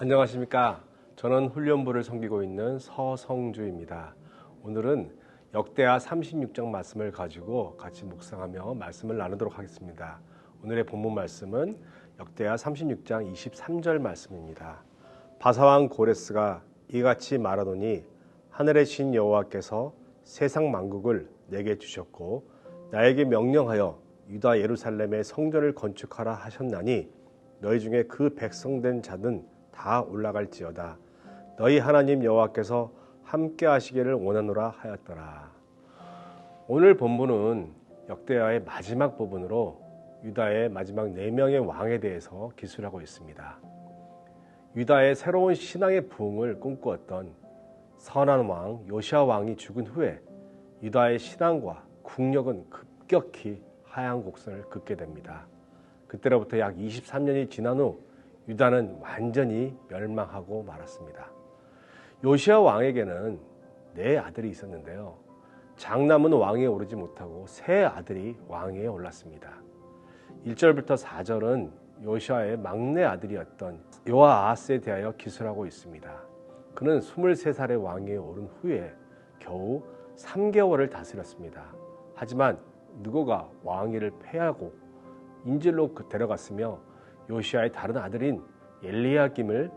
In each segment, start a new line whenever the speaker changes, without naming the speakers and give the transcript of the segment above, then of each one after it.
안녕하십니까. 저는 훈련부를 섬기고 있는 서성주입니다. 오늘은 역대하 36장 말씀을 가지고 같이 묵상하며 말씀을 나누도록 하겠습니다. 오늘의 본문 말씀은 역대하 36장 23절 말씀입니다. 바사왕 고레스가 이같이 말하노니 하늘의 신 여호와께서 세상 만국을 내게 주셨고 나에게 명령하여 유다 예루살렘의 성전을 건축하라 하셨나니 너희 중에 그 백성된 자는 다 올라갈지어다. 너희 하나님 여호와께서 함께 하시기를 원하노라 하였더라. 오늘 본문은 역대하의 마지막 부분으로 유다의 마지막 4명의 왕에 대해서 기술하고 있습니다. 유다의 새로운 신앙의 부흥을 꿈꾸었던 선한 왕 요시아 왕이 죽은 후에 유다의 신앙과 국력은 급격히 하향 곡선을 긋게 됩니다. 그때로부터 약 23년이 지난 후 유다는 완전히 멸망하고 말았습니다. 요시아 왕에게는 4 아들이 있었는데요. 장남은 왕위에 오르지 못하고 세 아들이 왕위에 올랐습니다. 1절부터 4절은 요시아의 막내 아들이었던 요아하스에 대하여 기술하고 있습니다. 그는 23살의 왕위에 오른 후에 겨우 3개월을 다스렸습니다. 하지만 느고가 왕위를 패하고 인질로 데려갔으며 요시아의 다른 아들인 엘리야김을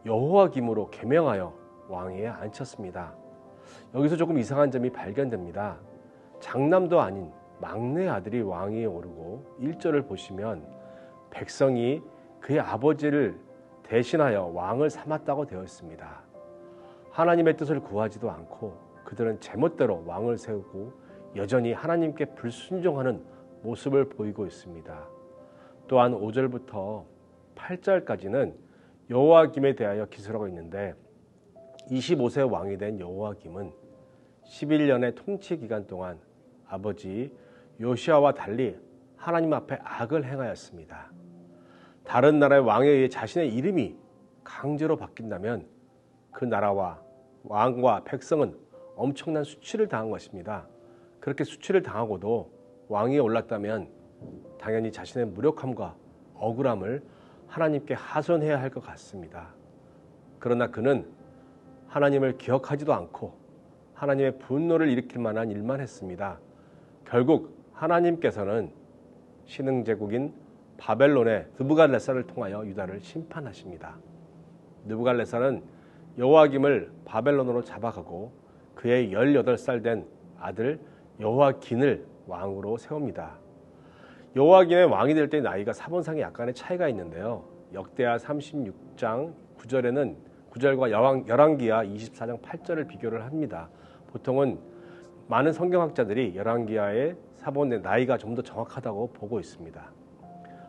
여호와김으로 계명하여 왕위에 앉혔습니다. 여기서 조금 이상한 점이 발견됩니다. 장남도 아닌 막내 아들이 왕위에 오르고 1절을 보시면 백성이 그의 아버지를 대신하여 왕을 삼았다고 되어 있습니다. 하나님의 뜻을 구하지도 않고 그들은 제멋대로 왕을 세우고 여전히 하나님께 불순종하는 모습을 보이고 있습니다. 또한 5절부터 8절까지는 여호와김에 대하여 기술하고 있는데 25세 왕이 된 여호와김은 11년의 통치 기간 동안 아버지 요시아와 달리 하나님 앞에 악을 행하였습니다. 다른 나라의 왕에 의해 자신의 이름이 강제로 바뀐다면 그 나라와 왕과 백성은 엄청난 수치를 당한 것입니다. 그렇게 수치를 당하고도 왕위에 올랐다면 당연히 자신의 무력함과 억울함을 하나님께 하소연해야 할 것 같습니다. 그러나 그는 하나님을 기억하지도 않고 하나님의 분노를 일으킬 만한 일만 했습니다. 결국 하나님께서는 신흥제국인 바벨론의 느부갓네살을 통하여 유다를 심판하십니다. 느부갓네살은 여호와김을 바벨론으로 잡아가고 그의 18살 된 아들 여호와긴을 왕으로 세웁니다. 여호와긴의 왕이 될 때 나이가 사본상에 약간의 차이가 있는데요. 역대하 36장 9절과 열왕기하 24장 8절을 비교를 합니다. 보통은 많은 성경학자들이 열왕기하의 사본의 나이가 좀 더 정확하다고 보고 있습니다.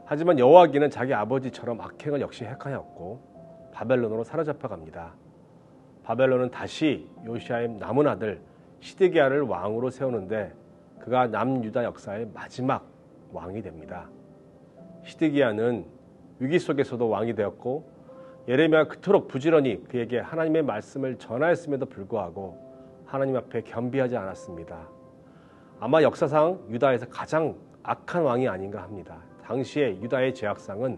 하지만 여호와긴은 자기 아버지처럼 악행을 역시 행하였고 바벨론으로 사로잡혀 갑니다. 바벨론은 다시 요시아의 남은 아들 시드기야를 왕으로 세우는데 그가 남유다 역사의 마지막 왕이 됩니다. 시드기야는 위기 속에서도 왕이 되었고 예레미야가 그토록 부지런히 그에게 하나님의 말씀을 전하였음에도 불구하고 하나님 앞에 겸비하지 않았습니다. 아마 역사상 유다에서 가장 악한 왕이 아닌가 합니다. 당시에 유다의 죄악상은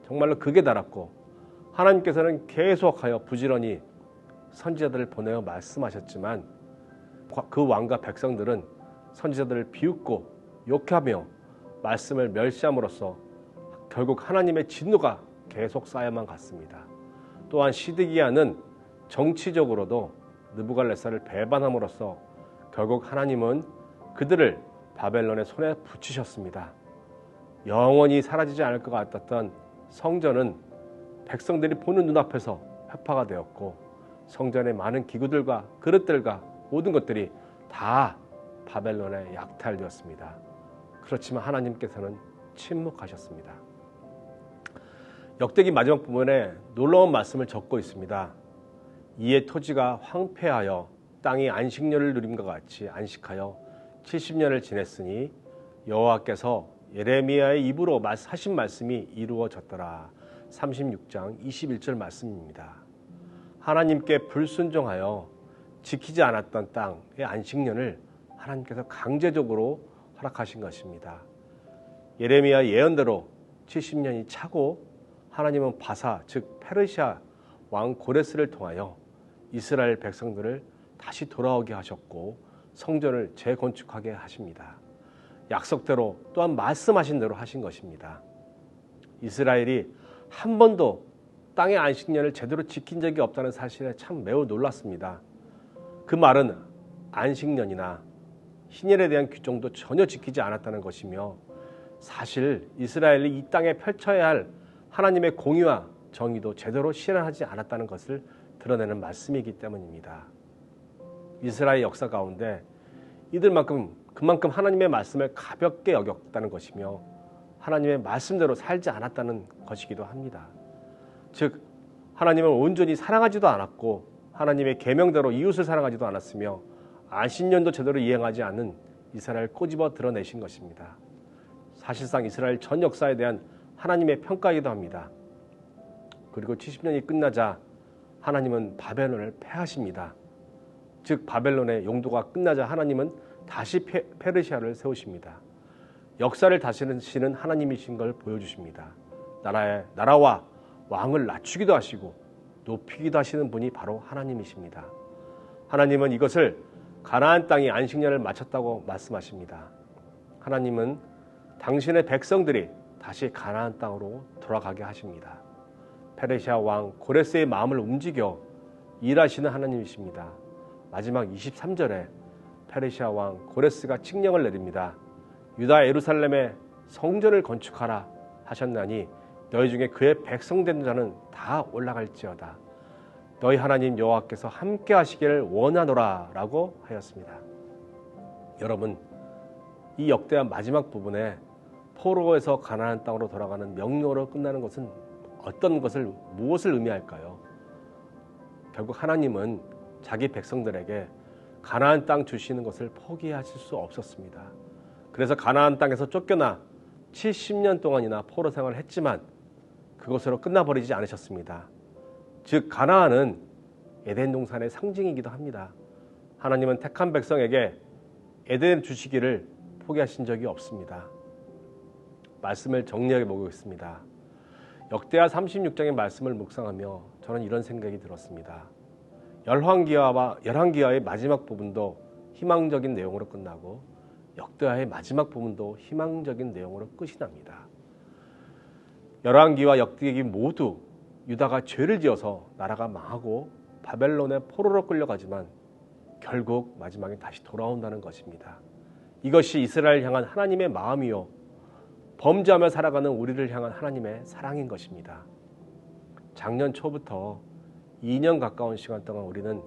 정말로 극에 달았고 하나님께서는 계속하여 부지런히 선지자들을 보내어 말씀하셨지만 그 왕과 백성들은 선지자들을 비웃고 욕하며 말씀을 멸시함으로써 결국 하나님의 진노가 계속 쌓여만 갔습니다. 또한 시드기야는 정치적으로도 느부갓네살을 배반함으로써 결국 하나님은 그들을 바벨론의 손에 붙이셨습니다. 영원히 사라지지 않을 것 같았던 성전은 백성들이 보는 눈앞에서 회파가 되었고 성전의 많은 기구들과 그릇들과 모든 것들이 다 바벨론에 약탈되었습니다. 그렇지만 하나님께서는 침묵하셨습니다. 역대기 마지막 부분에 놀라운 말씀을 적고 있습니다. 이에 토지가 황폐하여 땅이 안식년을 누림과 같이 안식하여 70년을 지냈으니 여호와께서 예레미야의 입으로 하신 말씀이 이루어졌더라. 36장 21절 말씀입니다. 하나님께 불순종하여 지키지 않았던 땅의 안식년을 하나님께서 강제적으로 허락하신 것입니다. 예레미야 예언대로 70년이 차고 하나님은 바사 즉 페르시아 왕 고레스를 통하여 이스라엘 백성들을 다시 돌아오게 하셨고 성전을 재건축하게 하십니다. 약속대로 또한 말씀하신 대로 하신 것입니다. 이스라엘이 한 번도 땅의 안식년을 제대로 지킨 적이 없다는 사실에 참 매우 놀랐습니다. 그 말은 안식년이나 신일에 대한 규정도 전혀 지키지 않았다는 것이며 사실 이스라엘이 이 땅에 펼쳐야 할 하나님의 공의와 정의도 제대로 실현하지 않았다는 것을 드러내는 말씀이기 때문입니다. 이스라엘 역사 가운데 그만큼 하나님의 말씀을 가볍게 여겼다는 것이며 하나님의 말씀대로 살지 않았다는 것이기도 합니다. 즉 하나님을 온전히 사랑하지도 않았고 하나님의 계명대로 이웃을 사랑하지도 않았으며 안식년도 제대로 이행하지 않는 이스라엘을 꼬집어 드러내신 것입니다. 사실상 이스라엘 전 역사에 대한 하나님의 평가이기도 합니다. 그리고 70년이 끝나자 하나님은 바벨론을 패하십니다. 즉 바벨론의 용도가 끝나자 하나님은 다시 페르시아를 세우십니다. 역사를 다스리시는 하나님이신 걸 보여주십니다. 나라와 왕을 낮추기도 하시고 높이기도 하시는 분이 바로 하나님이십니다. 하나님은 이것을 가나안 땅이 안식년을 마쳤다고 말씀하십니다. 하나님은 당신의 백성들이 다시 가나안 땅으로 돌아가게 하십니다. 페르시아 왕 고레스의 마음을 움직여 일하시는 하나님이십니다. 마지막 23절에 페르시아 왕 고레스가 칙령을 내립니다. 유다 예루살렘에 성전을 건축하라 하셨나니 너희 중에 그의 백성된 자는 다 올라갈지어다. 너희 하나님 여호와께서 함께 하시기를 원하노라 라고 하였습니다. 여러분, 이 역대한 마지막 부분에 포로에서 가나안 땅으로 돌아가는 명령으로 끝나는 것은 무엇을 의미할까요? 결국 하나님은 자기 백성들에게 가나안 땅 주시는 것을 포기하실 수 없었습니다. 그래서 가나안 땅에서 쫓겨나 70년 동안이나 포로 생활을 했지만 그것으로 끝나버리지 않으셨습니다. 즉 가나안은 에덴 동산의 상징이기도 합니다. 하나님은 택한 백성에게 에덴 주시기를 포기하신 적이 없습니다. 말씀을 정리하게 보겠습니다. 역대하 36장의 말씀을 묵상하며 저는 이런 생각이 들었습니다. 열왕기하의 마지막 부분도 희망적인 내용으로 끝나고 역대하의 마지막 부분도 희망적인 내용으로 끝이 납니다. 열왕기와 역대기 모두 유다가 죄를 지어서 나라가 망하고 바벨론의 포로로 끌려가지만 결국 마지막에 다시 돌아온다는 것입니다. 이것이 이스라엘 향한 하나님의 마음이요 범죄하며 살아가는 우리를 향한 하나님의 사랑인 것입니다. 작년 초부터 2년 가까운 시간 동안 우리는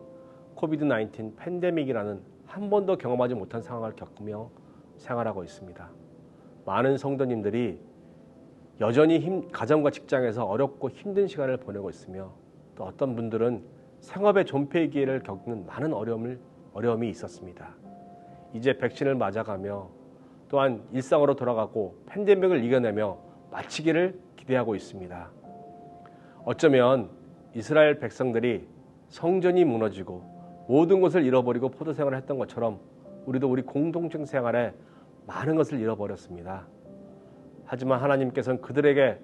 코비드-19 팬데믹이라는 한 번도 경험하지 못한 상황을 겪으며 생활하고 있습니다. 많은 성도님들이 여전히 가정과 직장에서 어렵고 힘든 시간을 보내고 있으며 또 어떤 분들은 생업의 존폐기를 겪는 많은 어려움이 있었습니다. 이제 백신을 맞아가며 또한 일상으로 돌아가고 팬데믹을 이겨내며 마치기를 기대하고 있습니다. 어쩌면 이스라엘 백성들이 성전이 무너지고 모든 것을 잃어버리고 포도생활을 했던 것처럼 우리도 우리 공동체 생활에 많은 것을 잃어버렸습니다. 하지만 하나님께서는 그들에게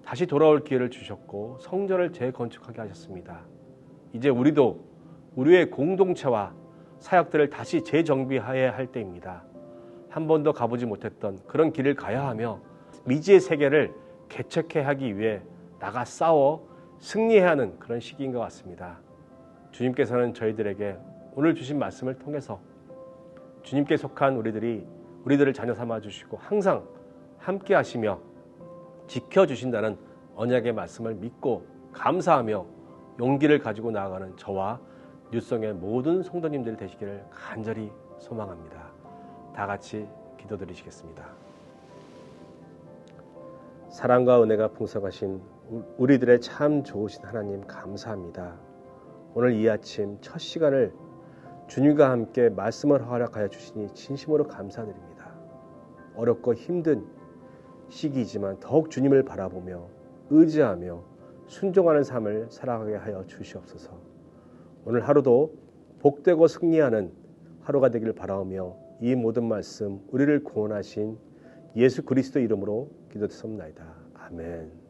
다시 돌아올 기회를 주셨고 성전을 재건축하게 하셨습니다. 이제 우리도 우리의 공동체와 사역들을 다시 재정비해야 할 때입니다. 한 번도 가보지 못했던 그런 길을 가야 하며 미지의 세계를 개척해야 하기 위해 나가 싸워 승리해야 하는 그런 시기인 것 같습니다. 주님께서는 저희들에게 오늘 주신 말씀을 통해서 주님께 속한 우리들을 자녀 삼아 주시고 항상 함께 하시며 지켜주신다는 언약의 말씀을 믿고 감사하며 용기를 가지고 나아가는 저와 뉴성의 모든 성도님들 되시기를 간절히 소망합니다. 다 같이 기도드리시겠습니다. 사랑과 은혜가 풍성하신 우리들의 참 좋으신 하나님 감사합니다. 오늘 이 아침 첫 시간을 주님과 함께 말씀을 허락하여 주시니 진심으로 감사드립니다. 어렵고 힘든 시기이지만 더욱 주님을 바라보며 의지하며 순종하는 삶을 살아가게 하여 주시옵소서. 오늘 하루도 복되고 승리하는 하루가 되길 바라오며 이 모든 말씀 우리를 구원하신 예수 그리스도 이름으로 기도드렸습니다. 아멘.